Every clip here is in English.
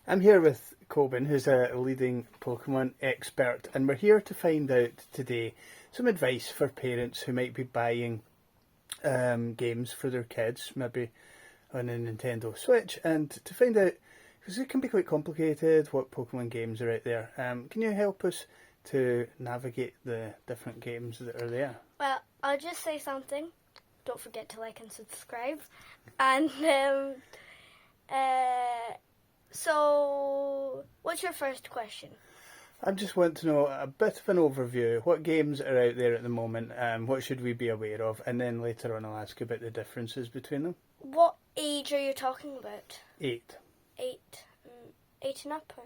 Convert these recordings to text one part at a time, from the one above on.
I'm here with Coben, who's a leading Pokemon expert, and we're here to find out today some advice for parents who might be buying games for their kids, maybe on a Nintendo Switch, and to find out, because it can be quite complicated, what Pokemon games are out there. Can you help us to navigate the different games that are there? Well, I'll just say something. Don't forget to like and subscribe. And so, what's your first question? I just want to know a bit of an overview. What games are out there at the moment? What should we be aware of? And then later on I'll ask about the differences between them. What age are you talking about? 8. 8. 8 and up? Or?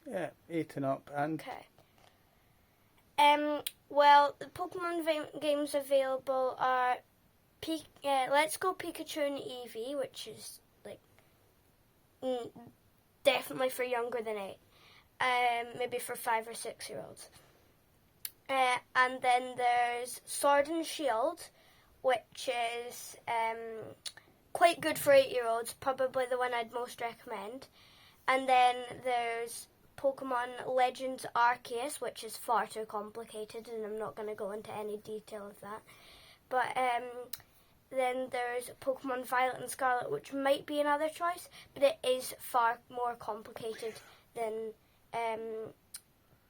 Yeah, 8 and up. And Okay. Well, the Pokemon games available are Let's Go Pikachu and Eevee, which is like definitely for younger than 8. Maybe for 5 or 6 year olds. And then there's Sword and Shield, which is quite good for 8 year olds, probably the one I'd most recommend. And then there's Pokemon Legends Arceus, which is far too complicated, and I'm not going to go into any detail of that. But then there's Pokemon Violet and Scarlet, which might be another choice, but it is far more complicated than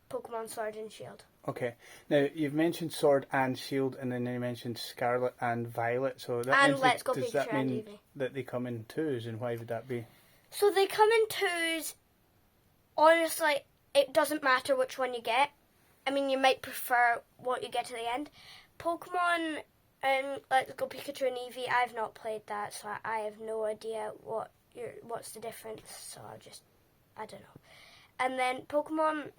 Pokemon Sword and Shield. okay, now you've mentioned Sword and Shield, and then you mentioned Scarlet and Violet. So that And means Let's Go does Pikachu that and mean Eevee. that they come in twos, and why would that be? So they come in twos. Honestly, it doesn't matter which one you get. I mean, you might prefer what you get at the end. Pokemon Let's Go Pikachu and Eevee, I've not played that, so I have no idea what's the difference. So I don't know. And then Pokemon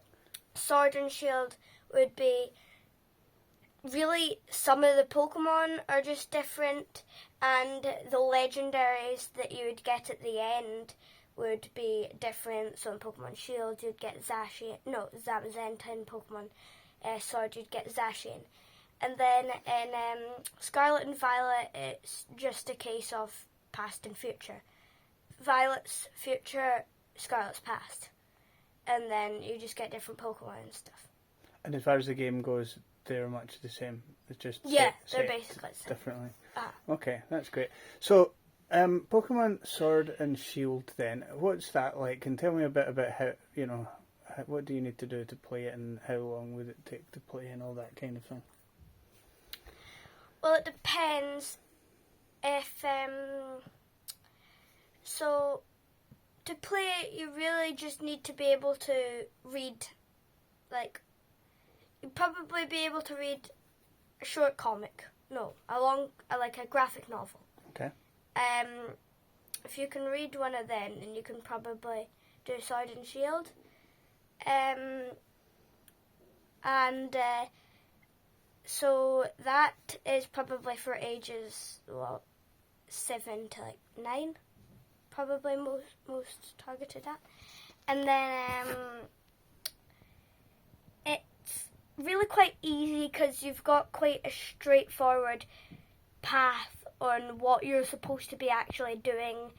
Sword and Shield would be really, some of the Pokemon are just different, and the legendaries that you would get at the end would be different. So in Pokemon Shield you'd get Zamazenta. In Pokemon Sword you'd get Zacian. And then in Scarlet and Violet it's just a case of past and future. Violet's future, Scarlet's past. And then you just get different Pokemon and stuff. And as far as the game goes, they're much the same. It's just they're set basically the same. differently. Ah. Okay, that's great. So, Pokemon Sword and Shield. Then, what's that like? And tell me a bit about how what do you need to do to play it, and how long would it take to play, and all that kind of thing. Well, it depends if so to play it you really just need to be able to read, like, you'd probably be able to read a short comic. No, like a graphic novel. Okay. If you can read one of them, then you can probably do Sword and Shield. So that is probably for ages 7 to 9, probably most targeted at. And then it's really quite easy because you've got quite a straightforward path on what you're supposed to be actually doing.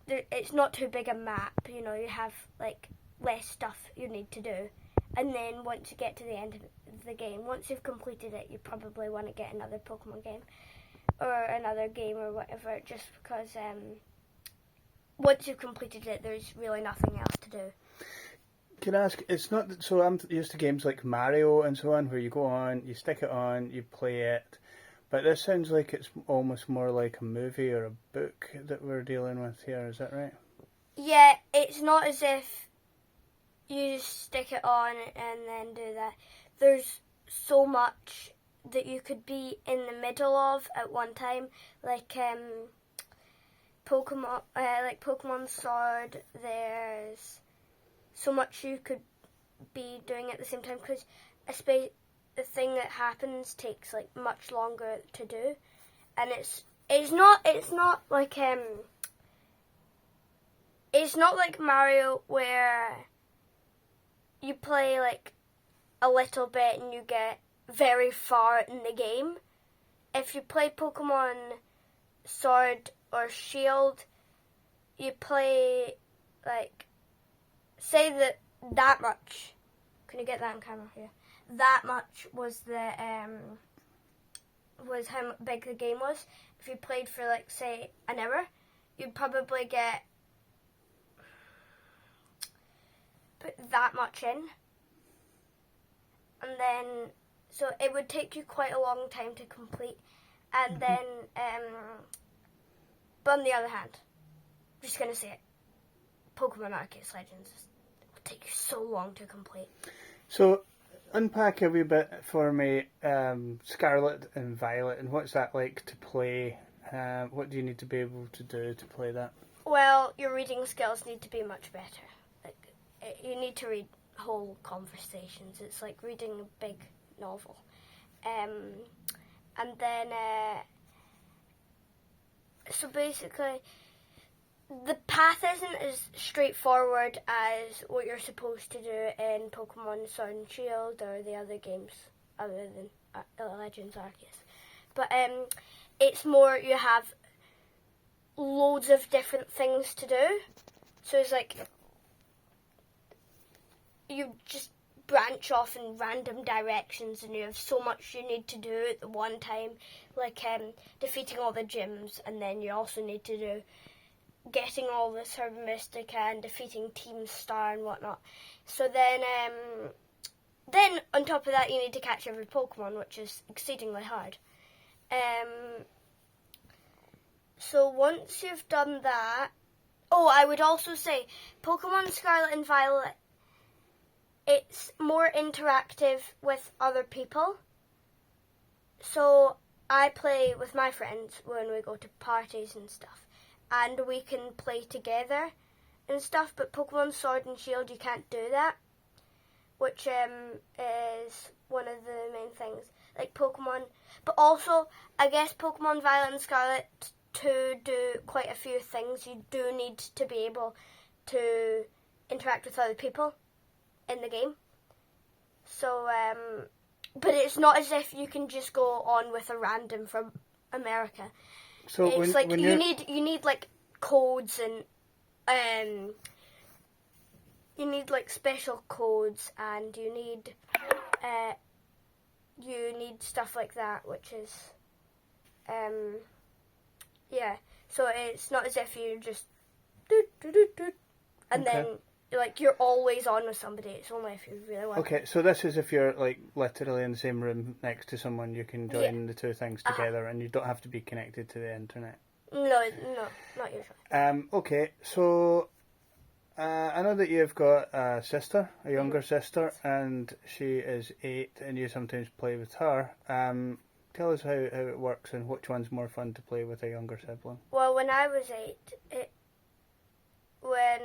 It's not too big a map, you have like less stuff you need to do. And then once you get to the end of the game, once you've completed it, you probably want to get another Pokemon game or another game or whatever, just because once you've completed it, there's really nothing else to do. Can I ask, it's not, so I'm used to games like Mario and so on, where you go on, you stick it on, you play it, but this sounds like it's almost more like a movie or a book that we're dealing with here, is that right? Yeah, it's not as if you just stick it on and then do that. There's so much that you could be in the middle of at one time, like Pokemon Sword. There's so much you could be doing at the same time, because the thing that happens takes like much longer to do, and it's not like it's not like Mario where you play like a little bit and you get very far in the game. If you play Pokemon Sword or Shield, you play like say that much. Can you get that on camera here? That much was was how big the game was. If you played for like say an hour, you'd probably put that much in, and then so it would take you quite a long time to complete. And then, but on the other hand, I'm just gonna say it, Pokemon Arceus Legends will take you so long to complete. So, unpack a wee bit for me, Scarlet and Violet, and what's that like to play? What do you need to be able to do to play that? Well, your reading skills need to be much better. Like, you need to read whole conversations. It's like reading a big novel. And then, so basically, the path isn't as straightforward as what you're supposed to do in Pokemon Sword and Shield or the other games other than Legends Arceus. But it's more you have loads of different things to do. So it's like you just branch off in random directions and you have so much you need to do at the one time, like defeating all the gyms, and then you also need to do getting all the Herb Mystica and defeating Team Star and whatnot. So then on top of that you need to catch every Pokemon, which is exceedingly hard. So once you've done that, I would also say Pokemon Scarlet and Violet, it's more interactive with other people. So I play with my friends when we go to parties and stuff, and we can play together and stuff, but Pokemon Sword and Shield you can't do that, which is one of the main things. Like Pokemon, but also I guess Pokemon Violet and Scarlet, to do quite a few things you do need to be able to interact with other people in the game. So, but it's not as if you can just go on with a random from America. So it's like you need like codes and you need like special codes, and you need stuff like that, which is yeah. So it's not as if you just and then like you're always on with somebody. It's only if you really want. Okay, so this is if you're like literally in the same room next to someone, you can join the two things together, and you don't have to be connected to the internet. No, not usually. Okay, so I know that you've got a sister, a younger sister, and she is 8, and you sometimes play with her. Tell us how it works and which one's more fun to play with a younger sibling. Well, when I was 8, when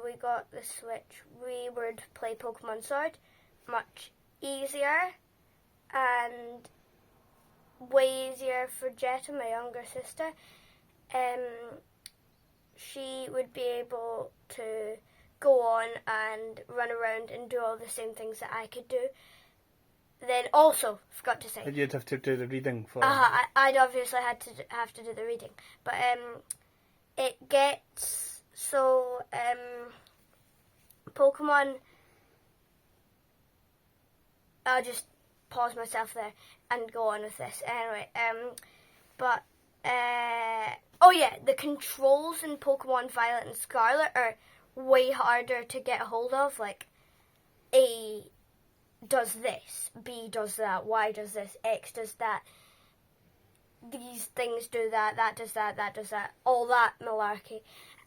we got the Switch, we would play Pokemon Sword, much easier, and way easier for Jetta, my younger sister. She would be able to go on and run around and do all the same things that I could do. Then also, forgot to say, You'd have to do the reading for. I'd obviously have to do the reading, but it gets so Pokemon. I'll just pause myself there and go on with this anyway. But the controls in Pokemon Violet and Scarlet are way harder to get a hold of. Like A does this, B does that, Y does this, X does that. These things do that, that does that, that does that, all that malarkey.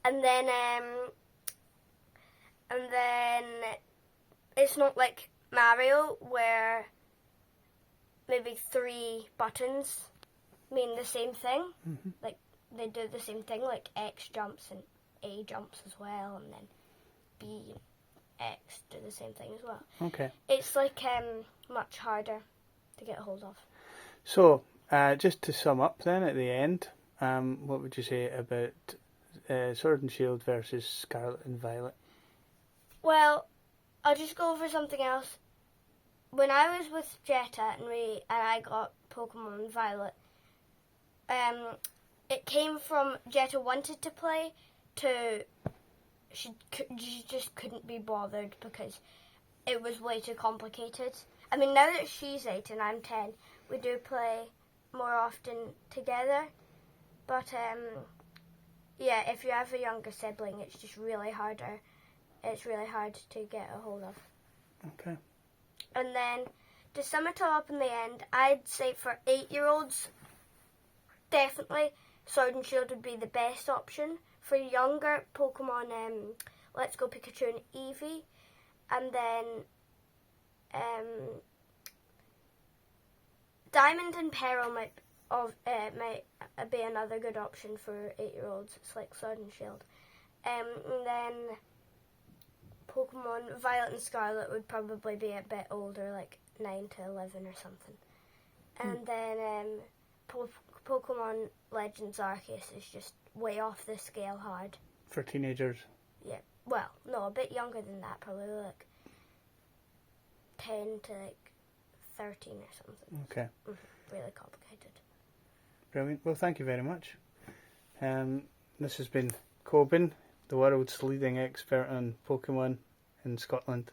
And then it's not like Mario where maybe 3 buttons mean the same thing. Mm-hmm. Like they do the same thing, like X jumps and A jumps as well, and then B and X do the same thing as well. Okay. It's like much harder to get a hold of. So, just to sum up then at the end, what would you say about Sword and Shield versus Scarlet and Violet? Well, I'll just go over something else. When I was with Jetta and I got Pokemon Violet, it came from Jetta wanted to play to she just couldn't be bothered because it was way too complicated. I mean, now that she's 8 and I'm 10, we do play more often together. But yeah, if you have a younger sibling, it's just really harder. It's really hard to get a hold of. Okay. And then to sum it all up in the end, I'd say for 8-year-olds, definitely Sword and Shield would be the best option. For younger, Pokemon, Let's Go Pikachu and Eevee. And then Diamond and Pearl might be another good option for 8-year-olds. It's like Sword and Shield. And then Pokemon Violet and Scarlet would probably be a bit older, like 9 to 11 or something. And then Pokemon Legends Arceus is just way off the scale hard. For teenagers? Yeah. Well, no, a bit younger than that, probably like 10 to like 13 or something. Okay. Really complicated. Brilliant. Well, thank you very much. This has been Coben, the world's leading expert on Pokemon in Scotland.